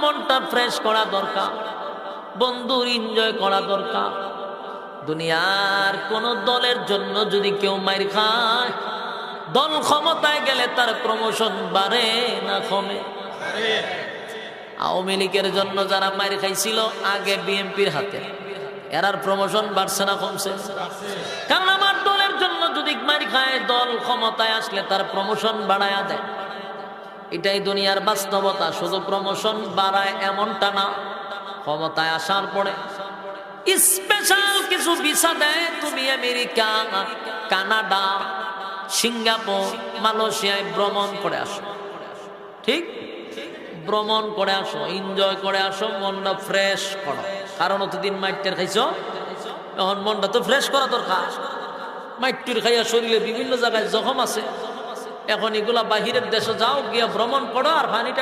মনটা ফ্রেশ করা দরকার, বন্ধুর এনজয় করা দরকার। দুনিয়ার কোন দলের জন্য যদি কেউ মাইর খায়, দল ক্ষমতায় গেলে তার প্রমোশন বাড়ে না কমে? আওয়ামী লীগের জন্য যারা মাইর খাইছিল আগে বিএনপির হাতে, এরার প্রমোশন বাড়ছে না কমছে? কারণ আমার দলের জন্য যদি মাইর খায়, দল ক্ষমতায় আসলে তার প্রমোশন বাড়ায়া দেয়। এটাই দুনিয়ার বাস্তবতা। শুধু প্রমোশন বাড়ায় এমনটা না, ক্ষমতায় আসার পরে স্পেশাল কিছু ভিসা দেয়, তুমি আমেরিকা, কানাডা, সিঙ্গাপুর, মালয়েশিয়ায় ভ্রমণ করে আসো। ঠিক, ভ্রমণ করে আসো, এনজয় করে আসো, মনটা ফ্রেশ করো। কারণ অতদিন মাইটের খাইছো, এখন মনটা তো ফ্রেশ করা দরকার। মাইটুর খাইয়া শরীরে বিভিন্ন জায়গায় জখম আছে, এখন এগুলা বাহিরের দেশে যাও, গিয়া ভ্রমণ করো আর পানিটা